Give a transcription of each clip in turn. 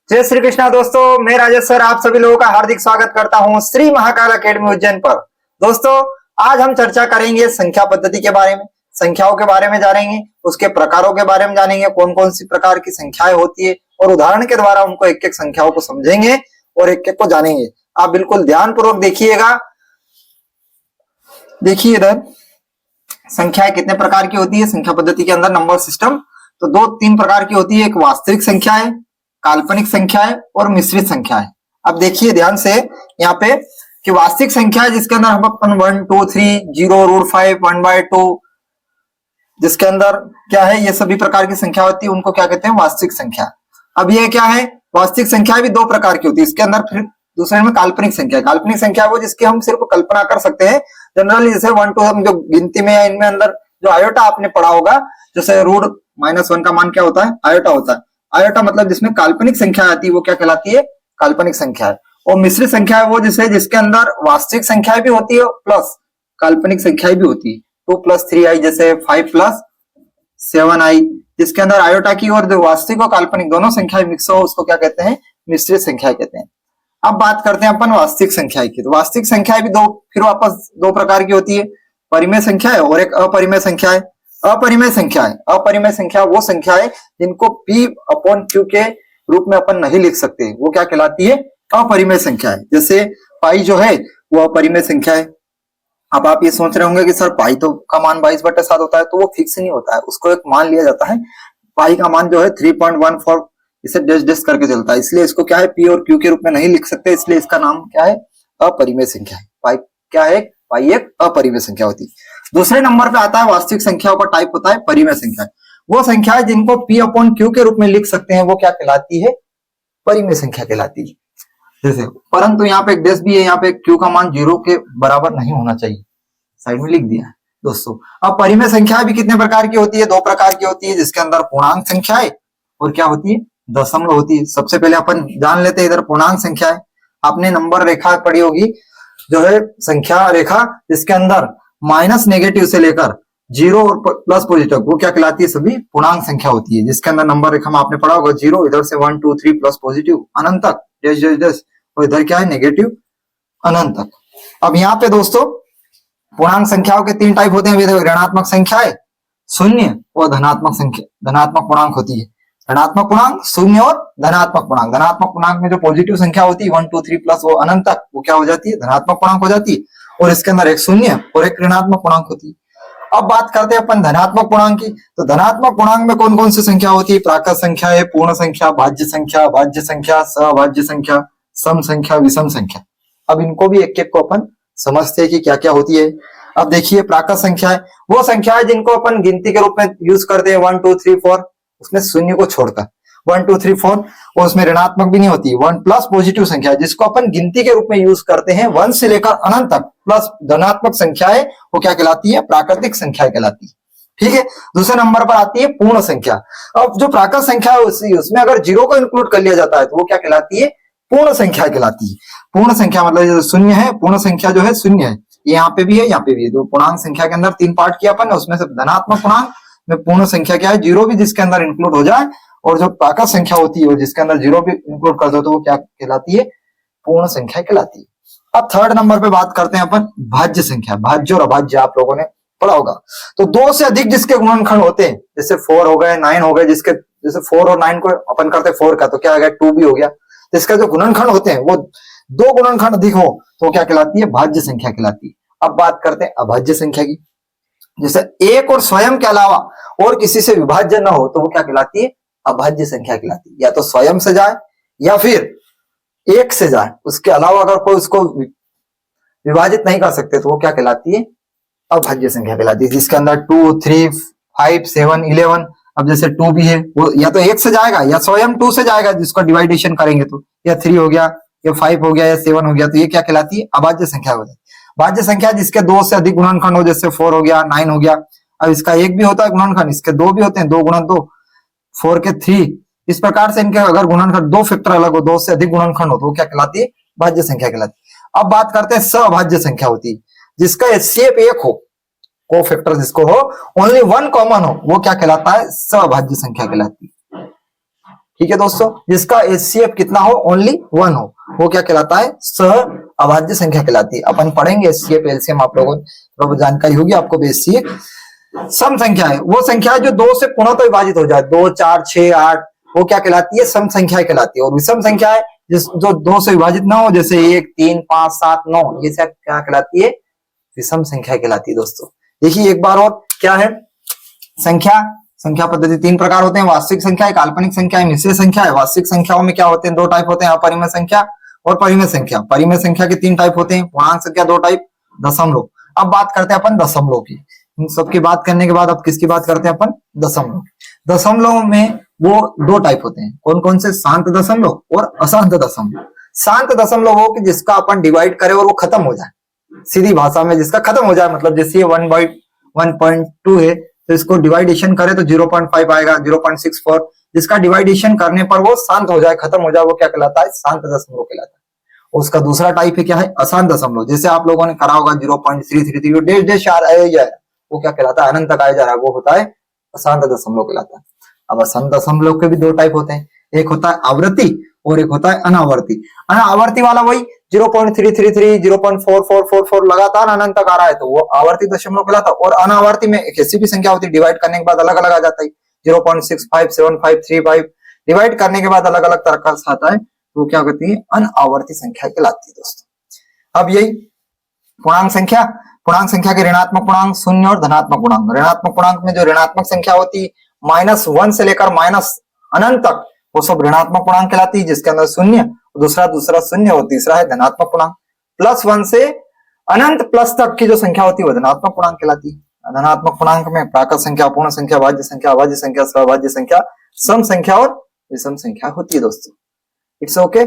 जय श्री कृष्णा दोस्तों, मैं राजेश सर आप सभी लोगों का हार्दिक स्वागत करता हूं श्री महाकाल अकेडमी उज्जैन पर। दोस्तों, आज हम चर्चा करेंगे संख्या पद्धति के बारे में, संख्याओं के बारे में जानेंगे, उसके प्रकारों के बारे में जानेंगे, कौन कौन सी प्रकार की संख्याएं होती है और उदाहरण के द्वारा उनको एक एक संख्याओं को समझेंगे और एक एक को जानेंगे। आप बिल्कुल ध्यान पूर्वक देखिएगा। देखिए इधर संख्याएं कितने प्रकार की होती है संख्या पद्धति के अंदर। नंबर सिस्टम तो दो तीन प्रकार की होती है, एक वास्तविक संख्या है, काल्पनिक संख्या है और मिश्रित संख्या है। अब देखिए ध्यान से यहाँ पे कि वास्तविक संख्या है जिसके अंदर हम अपन 1 2 3 0 रूट 5 1/2 जिसके अंदर क्या है, ये सभी प्रकार की संख्या होती है, उनको क्या कहते हैं, वास्तविक संख्या। अब ये क्या है, वास्तविक संख्या भी दो प्रकार की होती है। इसके अंदर फिर दूसरे में काल्पनिक संख्या। काल्पनिक संख्या वो जिसकी हम सिर्फ कल्पना कर सकते हैं। जनरली जैसे 1 2 हम जो गिनती में है इनमें अंदर जो आयोटा आपने पढ़ा होगा, जैसे रूट -1 का मान क्या होता है, आयोटा होता है। आयोटा मतलब जिसमें काल्पनिक संख्या आती है वो क्या कहलाती है, काल्पनिक संख्या है। और मिश्रित संख्या है वो जिसके अंदर वास्तविक संख्या भी होती है प्लस काल्पनिक संख्या भी होती है। 2 + 3i जैसे 5 + 7i, जिसके अंदर आयोटा की और जो वास्तविक और काल्पनिक दोनों संख्याएं मिक्स हो उसको क्या कहते हैं, मिश्रित संख्या कहते हैं। अब बात करते हैं अपन वास्तविक संख्या की। तो वास्तविक संख्या भी फिर वापस दो प्रकार की होती है, परिमेय संख्या है और एक अपरिमेय संख्या है। अपरिमेय संख्या वो संख्या है जिनको P/Q के रूप में अपन नहीं लिख सकते, वो क्या कहलाती है, अपरिमेय संख्या है। जैसे पाई जो है वो अपरिमेय संख्या है। अब आप ये सोच रहे होंगे कि सर पाई तो का मान 22/7 होता है, तो वो फिक्स नहीं होता है, उसको एक मान लिया जाता है। पाई का मान जो है 3.14 इसे डैश डैश करके चलता है, इसलिए इसको क्या है, P और Q के रूप में नहीं लिख सकते, इसलिए इसका नाम क्या है, अपरिमेय संख्या है। पाई क्या है, पाई एक अपरिमेय संख्या होती है। दूसरे नंबर पे आता है वास्तविक संख्याओं का टाइप होता है परिमेय संख्या। वो संख्या है जिनको P/Q के रूप में लिख सकते हैं, वो क्या कहलाती है, परिमेय संख्या कहलाती है। जैसे परंतु यहाँ पे एक डैश भी है, यहाँ पे Q का मान 0 के बराबर नहीं होना चाहिए, साइड में लिख दिया है दोस्तों। अब परिमेय संख्या भी कितने प्रकार की होती है, दो प्रकार की होती है, जिसके अंदर पूर्णांक संख्या है और क्या होती है, दशमलव होती है। सबसे पहले अपन जान लेते हैं इधर पूर्णांक संख्या है। आपने नंबर रेखा पढ़ी होगी, जो है संख्या रेखा जिसके अंदर माइनस नेगेटिव से लेकर 0 और प्लस पॉजिटिव, वो क्या कहलाती है, सभी पूर्णांक संख्या होती है। जिसके अंदर नंबर रेखा में आपने पढ़ा होगा 0, इधर से 1 2 3 प्लस पॉजिटिव अनंत तक डैश डैश डैश, और इधर क्या है, नेगेटिव अनंत तक। अब यहाँ पे दोस्तों पूर्णांक संख्याओं के तीन टाइप होते हैं, ऋणात्मक संख्या है, शून्य और धनात्मक संख्या, धनात्मक पूर्णांक होती है। ऋणात्मक पूर्णांक, शून्य और धनात्मक पूर्णांक। धनात्मक पूर्णांक में जो पॉजिटिव संख्या होती है 1 2 3 प्लस वो अनंत तक, वो क्या हो जाती है, धनात्मक पूर्णांक हो जाती है। और इसके अंदर एक शून्य और एक ऋणात्मक पूर्णांक होती है। अब बात करते हैं अपन धनात्मक पूर्णांक की। तो धनात्मक पूर्णांक में कौन कौन सी संख्या होती है, प्राकृत संख्या है, पूर्ण संख्या, भाज्य संख्या, भाज्य संख्या, सभाज्य संख्या, सम संख्या, विषम संख्या। अब इनको भी एक एक को अपन समझते हैं कि क्या क्या होती है। अब देखिए प्राकृत संख्या है वो संख्या है जिनको अपन गिनती के रूप में यूज करते हैं 1 2 3 4, उसमें शून्य को छोड़कर 1 2 3 4, और उसमें ऋणात्मक भी नहीं होती। 1 प्लस पॉजिटिव संख्या है जिसको अपन गिनती के रूप में यूज करते हैं 1 से लेकर अनंत तक, प्लस धनात्मक संख्या है वो क्या कहलाती है, प्राकृतिक संख्या कहलाती है। ठीक है। दूसरे नंबर पर आती है पूर्ण संख्या। अब जो प्राकृत संख्या है उसमें अगर 0 को इंक्लूड कर लिया जाता है तो वो क्या कहलाती है, पूर्ण संख्या कहलाती है। पूर्ण संख्या मतलब जो शून्य है, पूर्ण संख्या जो है शून्य है, ये यहाँ पे भी है, यहाँ पे भी है। तो पूर्णांक संख्या के अंदर तीन पार्ट किया अपन, उसमें से धनात्मक पूर्णांक में पूर्ण संख्या क्या है, 0 भी जिसके अंदर इंक्लूड हो जाए, और जो प्राकृत संख्या होती है जिसके अंदर 0 भी इंक्लूड कर दो तो वो क्या कहलाती है, पूर्ण संख्या कहलाती है। अब थर्ड नंबर पे बात करते हैं अपन भाज्य संख्या। भाज्य और अभाज्य आप लोगों ने पढ़ा होगा। तो 2 से अधिक जिसके गुणनखंड होते हैं, जैसे 4 हो गए, 9 हो गए, जिसके जैसे 4 और 9 को अपन करते हैं 4 का, तो क्या आ गया, 2 भी हो गया। इसका जो गुणनखंड होते हैं वो 2 गुणनखंड अधिक हो तो क्या कहलाती है, भाज्य संख्या कहलाती है। अब बात करते हैं अभाज्य संख्या की। जैसे एक और स्वयं के अलावा और किसी से विभाज्य न हो तो वो क्या कहलाती है, अभाज्य संख्या कहलाती है। या तो स्वयं से जाए या फिर एक से जाए, उसके अलावा अगर कोई उसको विभाजित नहीं कर सकते तो वो क्या कहलाती है, अभाज्य संख्या कहलाती है। जिसके अंदर 2 3 5 7 11, अब जैसे 2 भी है वो या तो 1 से जाएगा या स्वयं 2 से जाएगा, जिसको डिवाइडेशन करेंगे तो, या 3 हो गया या 5 हो गया या 7 हो गया, तो ये क्या कहलाती है, अभाज्य संख्या हो जाती है। भाज्य संख्या जिसके 2 से अधिक गुणनखंड हो, जैसे 4 हो गया, 9 हो गया। अब इसका एक भी होता है गुणनखंड, इसके 2 भी होते हैं, 2 × 2, 4 के 3, इस प्रकार से इनके अगर गुणनखंड 2 फैक्टर अलग हो, 2 से अधिक गुणनखंड हो तो वो क्या कहलाती है, भाज्य संख्या कहलाती है। अब बात करते हैं सभाज्य संख्या होती है, जिसका एचसीएफ 1 हो, को फैक्टर जिसको हो, ओनली 1 कॉमन हो, वो क्या कहलाता है, सभाज्य संख्या कहलाती है। ठीक है दोस्तों, जिसका HCF कितना हो, ओनली 1 हो, वो क्या कहलाता है, सह अभाज्य संख्या कहलाती है। अपन पढ़ेंगे HCF एलसीएम, आप लोगों को जानकारी होगी आपको बेसिक। सम संख्या है वो संख्या जो 2 से पूर्णतः तो विभाजित हो जाए, 2, 4, 6, 8, वो क्या कहलाती है, सम संख्या कहलाती है। और विषम संख्या है जिस जो 2 से विभाजित ना हो, जैसे 1, 3, 5, 7, 9, ये सब क्या कहलाती है, विषम संख्या कहलाती है। दोस्तों देखिए एक बार और, क्या है संख्या पद्धति 3 प्रकार होते हैं, वास्तविक संख्या है, काल्पनिक संख्या है, मिश्रित संख्या है। वास्तविक संख्याओं में क्या होते हैं, 2 टाइप होते हैं, अपरिमेय संख्या और परिमेय संख्या। परिमेय संख्या के 3 टाइप होते हैं, पूर्णांक संख्या 2 टाइप, दशमलव। अब बात करते हैं अपन दशमलव की। इन सबकी बात करने के बाद अब किसकी बात करते हैं अपन, दशमलव। दशमलव में वो 2 टाइप होते हैं, कौन कौन से, शांत दशमलव और अशांत दशमलव। शांत दशमलव हो कि जिसका अपन डिवाइड करें और वो खत्म हो जाए, सीधी भाषा में जिसका खत्म हो जाए, मतलब जैसे 1/1.2 है तो इसको डिवाइडेशन करें तो 0.5 आएगा, 0.64। जिसका डिवाइडेशन करने पर वो शांत हो जाए, खत्म हो जाए, वो क्या कहलाता है, शांत दशमलव कहलाता है। उसका दूसरा टाइप है क्या है, अशांत दशमलव। जैसे आप लोगों ने करा होगा 0.333 डेश डेश आया जाए, वो क्या कहलाता है, अनंत तक आया जा रहा है, वो होता है अशांत दशमलव कहलाता है। अब अशांत दशमलव के भी 2 टाइप होते हैं, एक होता है आवर्ती और एक होता है अनावर्ती। अनावर्ती वाला वही 0.333, 0.4444 लगातार अनंत तक आ रहा है तो वो आवर्ती दशमलव कहलाता है। और अनावर्ती में एक ऐसी भी संख्या होती है, डिवाइड करने के बाद अलग अलग आ जाता है, 0.657535 डिवाइड करने के बाद अलग अलग तरह का आता है, तो क्या कहती है, अनावर्ती संख्या कहलाती है। दोस्तों अब यही पूर्णांक संख्या के ऋणात्मक पूर्णांक, शून्य और धनात्मक पूर्णांक। ऋणात्मक पूर्णांक में जो ऋणात्मक संख्या होती है -1 से लेकर अनंत तक, वो सब ऋणात्मक पूर्णांक कहलाती है, जिसके अंदर शून्य, दूसरा शून्य और तीसरा है धनात्मक पूर्णांक। +1 से अनंत प्लस तक की जो संख्या होती है वो धनात्मक पूर्णांक कहलाती है। धनात्मक पूर्णांक में प्राकृत संख्या, पूर्ण संख्या, भाज्य संख्या, अभाज्य संख्या, सहभाज्य संख्या, सम संख्या और विषम संख्या होती है। दोस्तों इट्स ओके।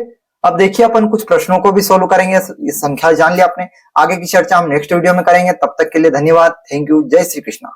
अब देखिए अपन कुछ प्रश्नों को भी सोल्व करेंगे, ये संख्या जान लिया आपने, आगे की चर्चा हम नेक्स्ट वीडियो में करेंगे। तब तक के लिए धन्यवाद, थैंक यू, जय श्री कृष्णा।